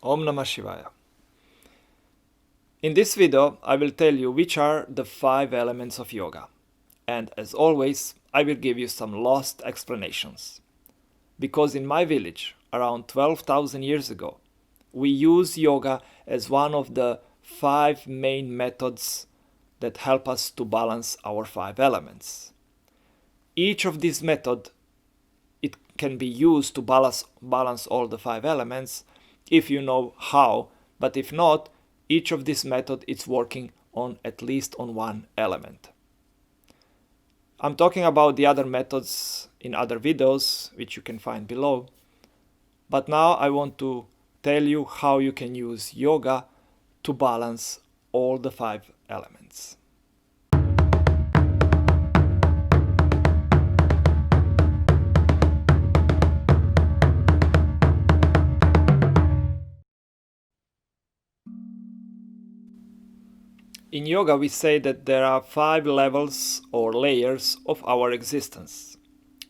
Om Namah Shivaya. In this video, I will tell you which are the 5 elements of yoga. And as always, I will give you some lost explanations. Because in my village, around 12,000 years ago, we use yoga as one of the 5 main methods that help us to balance our 5 elements. Each of these methods, it can be used to balance all the 5 elements if you know how, but if not, each of these methods is working on at least on one element. I'm talking about the other methods in other videos, which you can find below. But now I want to tell you how you can use yoga to balance all the 5 elements. In yoga, we say that there are 5 levels or layers of our existence.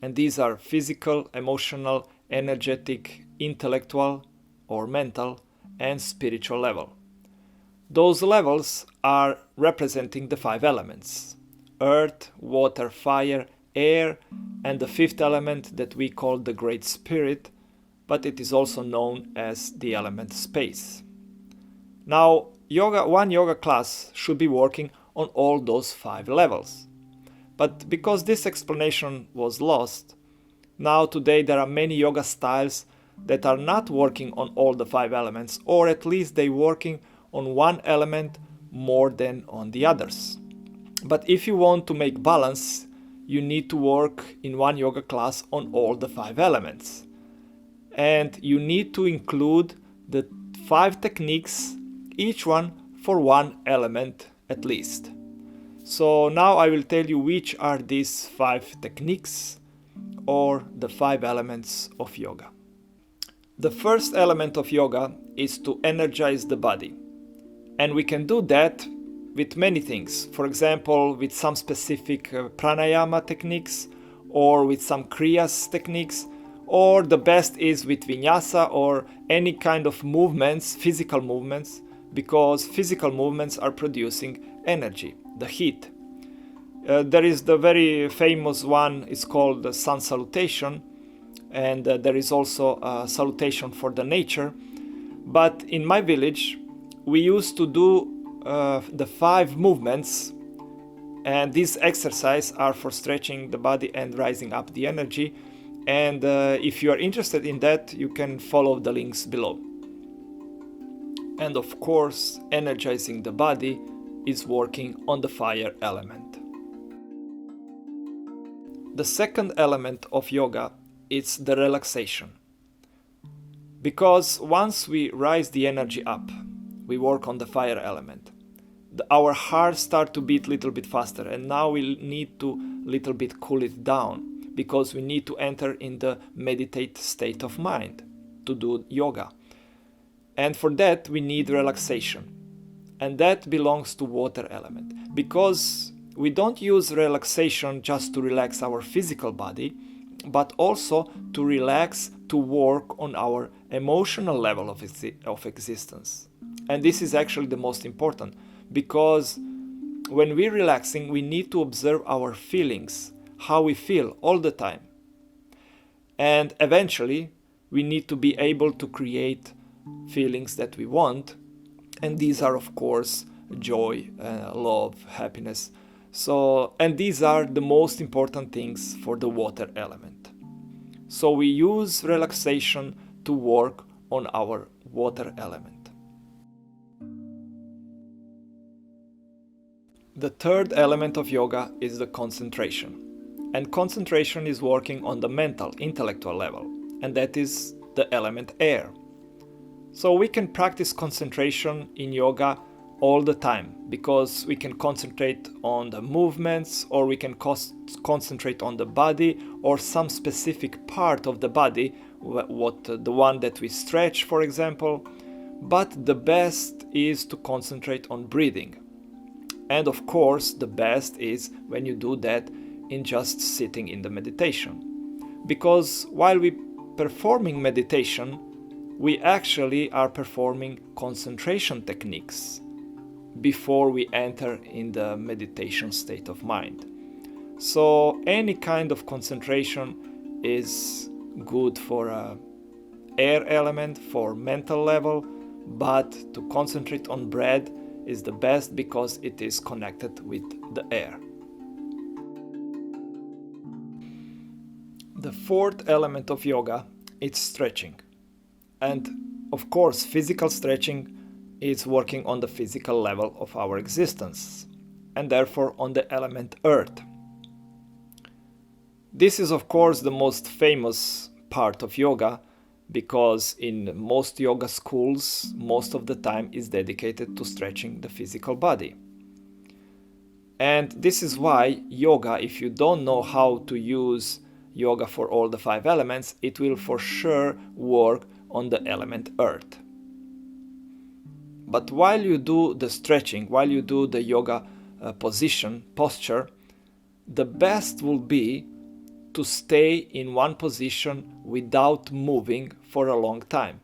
And these are physical, emotional, energetic, intellectual or mental, and spiritual level. Those levels are representing the 5 elements: earth, water, fire, air, and the 5th element that we call the Great Spirit, but it is also known as the element space. Now, one yoga class should be working on all those 5 levels. But because this explanation was lost, now today there are many yoga styles that are not working on all the 5 elements, or at least they working on one element more than on the others. But if you want to make balance, you need to work in one yoga class on all the 5 elements. And you need to include the 5 techniques, each one for one element at least. So now I will tell you which are these 5 techniques or the 5 elements of yoga. The first element of yoga is to energize the body. And we can do that with many things. For example, with some specific pranayama techniques, or with some kriyas techniques, or the best is with vinyasa or any kind of movements, physical movements, because physical movements are producing energy, the heat. There is the very famous one, it's called the sun salutation, and there is also a salutation for the nature. But in my village, we used to do the 5 movements, and these exercises are for stretching the body and rising up the energy. And if you are interested in that, you can follow the links below. And of course, energizing the body is working on the fire element. The second element of yoga is the relaxation. Because once we rise the energy up, we work on the fire element. Our heart starts to beat a little bit faster, and now we need to little bit cool it down, because we need to enter in the meditate state of mind to do yoga. And for that we need relaxation. And that belongs to water element. Because we don't use relaxation just to relax our physical body, but also to relax, to work on our emotional level of existence. And this is actually the most important, because when we're relaxing, we need to observe our feelings, how we feel all the time. And eventually, we need to be able to create feelings that we want, and these are of course joy, love, happiness. And these are the most important things for the water element. So we use relaxation to work on our water element. The third element of yoga is the concentration. And concentration is working on the mental, intellectual level, and that is the element air. So we can practice concentration in yoga all the time, because we can concentrate on the movements, or we can concentrate on the body or some specific part of the body, the one that we stretch, for example. But the best is to concentrate on breathing. And of course, the best is when you do that in just sitting in the meditation. Because while we performing meditation, we actually are performing concentration techniques before we enter in the meditation state of mind. So any kind of concentration is good for air element, for mental level, but to concentrate on breath is the best because it is connected with the air. The fourth element of yoga is stretching. And of course, physical stretching is working on the physical level of our existence, and therefore on the element earth. This is of course the most famous part of yoga, because in most yoga schools, most of the time is dedicated to stretching the physical body. And this is why yoga, if you don't know how to use yoga for all the 5 elements, it will for sure work on the element earth. But while you do the stretching, while you do the yoga posture, the best will be to stay in one position without moving for a long time,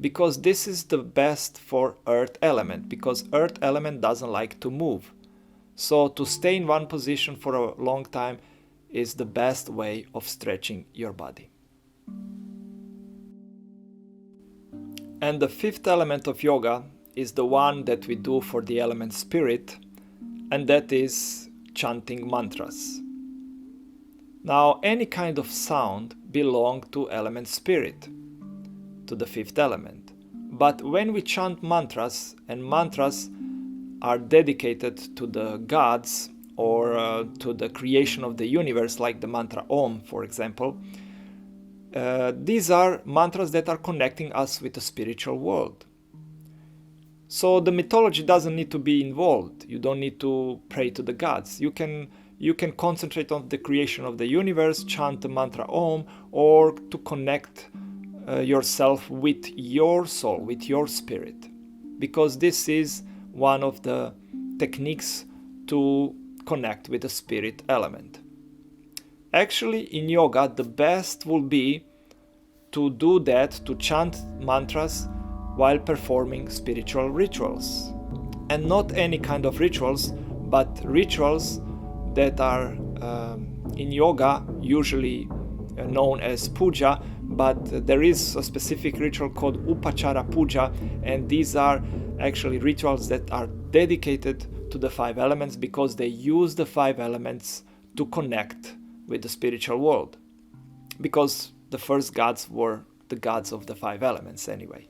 because this is the best for earth element, because earth element doesn't like to move. So to stay in one position for a long time is the best way of stretching your body. And the 5th element of yoga is the one that we do for the element spirit, and that is chanting mantras. Now, any kind of sound belongs to element spirit, to the 5th element. But when we chant mantras, and mantras are dedicated to the gods or to the creation of the universe, like the mantra Om, for example, these are mantras that are connecting us with the spiritual world. So the mythology doesn't need to be involved. You don't need to pray to the gods. You can concentrate on the creation of the universe, chant the mantra Om, or to connect yourself with your soul, with your spirit. Because this is one of the techniques to connect with the spirit element. Actually, in yoga, the best will be to do that, to chant mantras while performing spiritual rituals. And not any kind of rituals, but rituals that are in yoga usually known as puja, but there is a specific ritual called upachara puja, and these are actually rituals that are dedicated to the 5 elements because they use the 5 elements to connect with the spiritual world, because the first gods were the gods of the 5 elements anyway.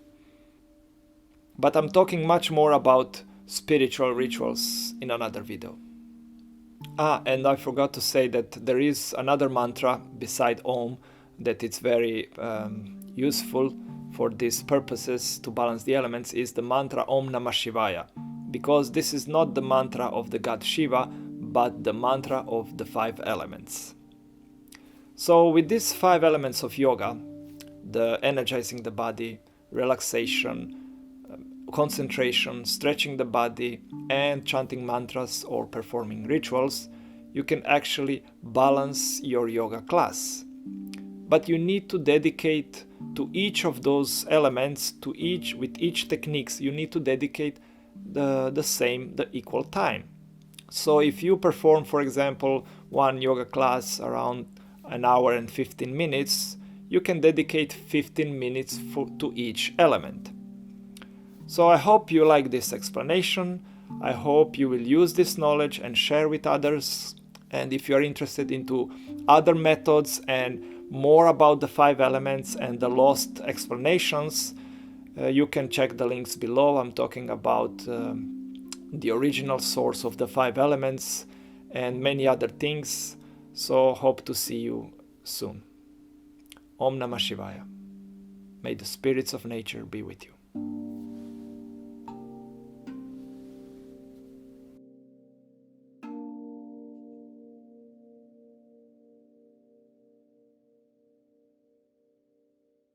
But I'm talking much more about spiritual rituals in another video. And I forgot to say that there is another mantra beside Om that it's very useful for these purposes to balance the elements, is the mantra Om Namah Shivaya, because this is not the mantra of the god Shiva, but the mantra of the 5 elements. So with these 5 elements of yoga, the energizing the body, relaxation, concentration, stretching the body, and chanting mantras or performing rituals, you can actually balance your yoga class. But you need to dedicate to each of those elements, with each techniques, you need to dedicate the equal time. So if you perform, for example, one yoga class around an hour and 15 minutes, you can dedicate 15 minutes to each element. So I hope you like this explanation. I hope you will use this knowledge and share with others. And if you're interested into other methods and more about the 5 elements and the lost explanations, you can check the links below. I'm talking about the original source of the 5 elements and many other things. So hope to see you soon. Om Namah Shivaya. May the spirits of nature be with you.